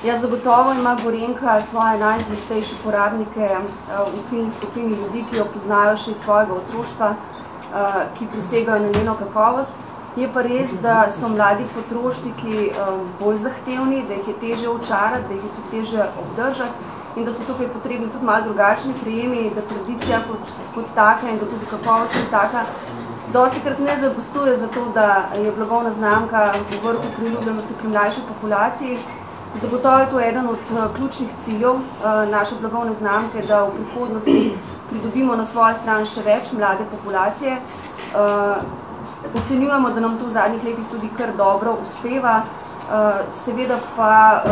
Ja, zagotovo ima Gorenjka svoje najzvestejše porabnike v ciljni skupini ljudi, ki jo poznajo še iz svojega otroštva, ki prisegajo na njeno kakovost. Je pa res, da so mladi potrošniki bolj zahtevni, da jih je težje očarati, da jih je tudi težje obdržati in da so tukaj potrebni tudi malo drugačni prijemi, da tradicija kot taka in da tudi kakovost kot taka dostikrat ne zadostuje za to, da je blagovna znamka v vrhu priljubljenosti pri mlajši populaciji. Zagotovo je to eden od ključnih ciljev naše blagovne znamke, da v prihodnosti pridobimo na svojo stran še več mlade populacije. Ocenjujemo, da nam to v zadnjih letih tudi kar dobro uspeva. Seveda pa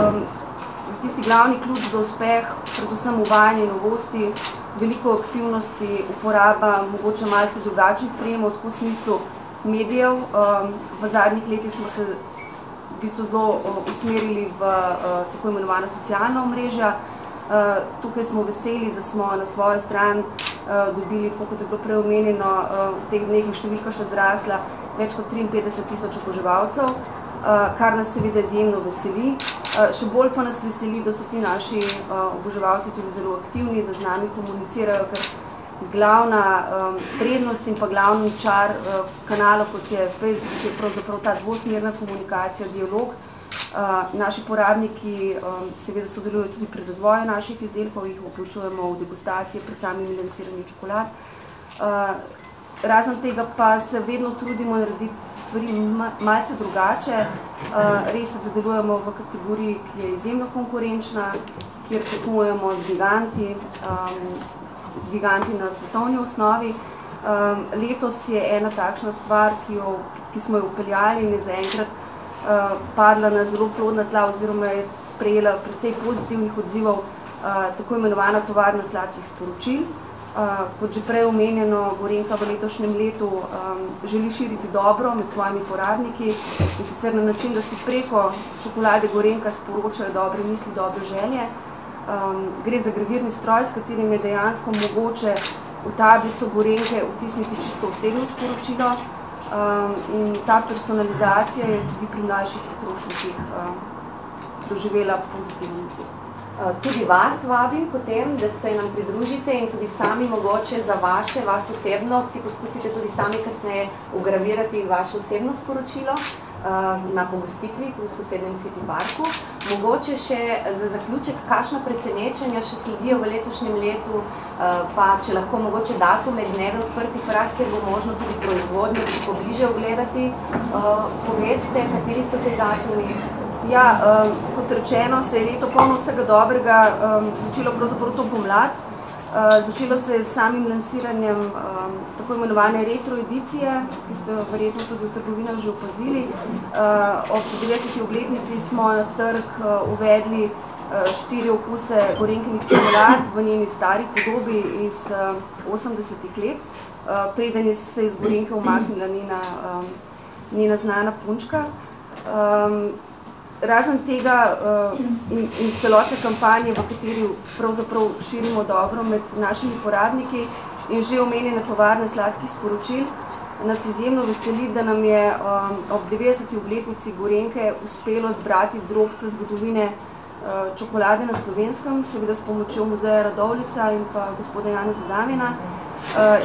tisti glavni ključ za uspeh, predvsem uvajanje novosti, veliko aktivnosti, uporaba mogoče malce drugačnih prijemov, tako v smislu medijev. V zadnjih letih smo se v bistvu zelo usmerili v tako imenovana socialna omrežja. Tukaj smo veseli, da smo na svojo stran dobili, tako kot je bilo prej omenjeno, v teh dneh je številka še zrasla, več kot 53.000 oboževalcev, kar nas seveda izjemno veseli. Še bolj pa nas veseli, da so ti naši oboževalci tudi zelo aktivni, da z nami komunicirajo, ker glavna prednost in pa glavni čar kanala, kot je Facebook, je pravzaprav ta dvosmerna komunikacija, dialog. Naši porabniki seveda sodelujo tudi pri razvoju naših izdelkov, jih vključujemo v degustacije, pred samim lanciranjem čokolad. Razen tega pa se vedno trudimo narediti stvari malce drugače. Res se, da delujemo v kategoriji, ki je izjemno konkurenčna, kjer tekmujemo z giganti na svetovni osnovi. Letos je ena takšna stvar, ki smo jo vpeljali in je zaenkrat padla na zelo plodna tla oziroma je sprejela precej pozitivnih odzivov, tako imenovana tovarna sladkih sporočil. Kot že prej omenjeno, Gorenjka v letošnjem letu želi širiti dobro med svojimi porabniki in sicer na način, da si preko čokolade Gorenjka sporočajo dobre misli, dobre želje. Gre za gravirni stroj, s katerim je dejansko mogoče v tablico Gorenjke vtisniti čisto osebno sporočilo in ta personalizacija je tudi pri mlajših potrošnikih doživela pozitivni odziv. Tudi vas vabim potem, da se nam pridružite in tudi sami mogoče za vas osebno si poskusite tudi sami kasneje ugravirati vaše osebno sporočilo na pogostitvi tu v sosednjem City Parku. Mogoče še za zaključek, kakšna presenečenja še sledijo v letošnjem letu, pa če lahko mogoče datume dneve odprtih vrat, ker bo možno tudi proizvodnjo si pobliže ogledati, poveste, kateri so te datumi? Ja, kot rečeno, se je leto polno vsega dobrega začelo pravzaprav to pomlad. Začelo se je s samim lansiranjem tako imenovane retro edicije, ki ste jo verjetno tudi v trgovinah že opazili. Ob 90. obletnici smo na trg uvedli 4 okuse Gorenjkinih čokolad v njeni stari podobi iz 80. let, preden se je iz Gorenjke umaknila njena znana punčka. Razen tega in celotne kampanje, v kateri pravzaprav širimo dobro med našimi porabniki in že omenjene tovarne sladkih sporočil, nas izjemno veseli, da nam je ob 90. obletnici Gorenjke uspelo zbrati drobce zgodovine čokolade na Slovenskem, seveda s pomočjo muzeja Radovljica in pa gospoda Janeza Damjana.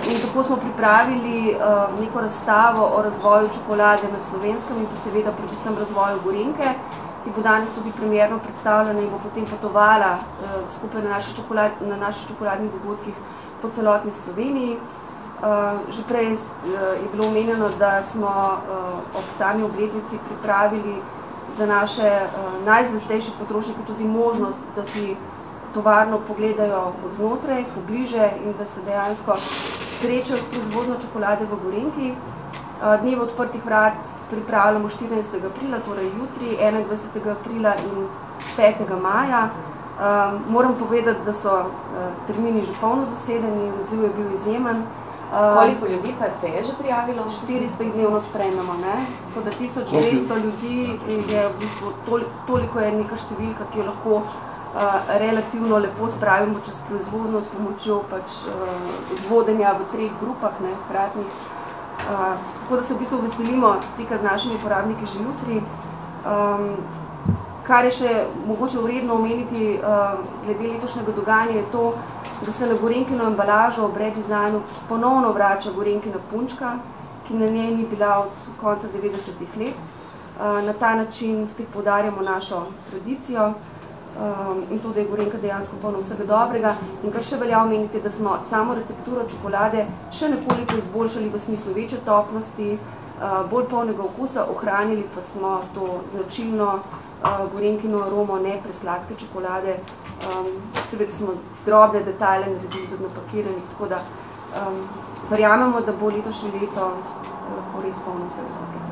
In tako smo pripravili neko razstavo o razvoju čokolade na Slovenskem in pa seveda predvsem razvoju Gorenjke, ki bo danes tudi premierno predstavljena in bo potem potovala skupaj na naših čokoladnih dogodkih po celotni Sloveniji. Že prej je bilo omenjeno, da smo ob sami obletnici pripravili za naše najzvestejše potrošnike tudi možnost, da si tovarno pogledajo od znotraj, pobliže in da se dejansko srečajo s proizvodnjo čokolade v Gorenjki. Dneve odprtih vrat pripravljamo 14. aprila, torej jutri, 21. aprila in 5. maja. Moram povedati, da so termini že polno zasedeni, odziv je bil izjemen. Koliko ljudi pa se je že prijavilo? 400 jih dnevno spremljamo, tako da 1200 ljudi je v bistvu toliko je neka številka, ki jo lahko relativno lepo spravimo čez proizvodno s pomočjo izvodenja v 3 grupah hkratnih. Tako da se v bistvu veselimo stika z našimi porabniki že jutri. Kar je še mogoče vredno omeniti glede letošnjega dogajanja je to, da se na Gorenkino embalažo ob redizajnu ponovno vrača Gorenkina punčka, ki na njej ni bila od konca 90-ih let. Na ta način spet poudarjamo našo tradicijo in to, da je Gorenka dejansko polna vsega dobrega. In kar še velja omeniti, da smo samo recepturo čokolade še nekoliko izboljšali v smislu večje topnosti, bolj polnega okusa, ohranili pa smo to značilno Gorenkino aromo ne presladke čokolade. Seveda smo drobne detajle naredili tudi na pakiranih, tako da verjamemo, da bo letošnje leto lahko res polno vsega dobrega.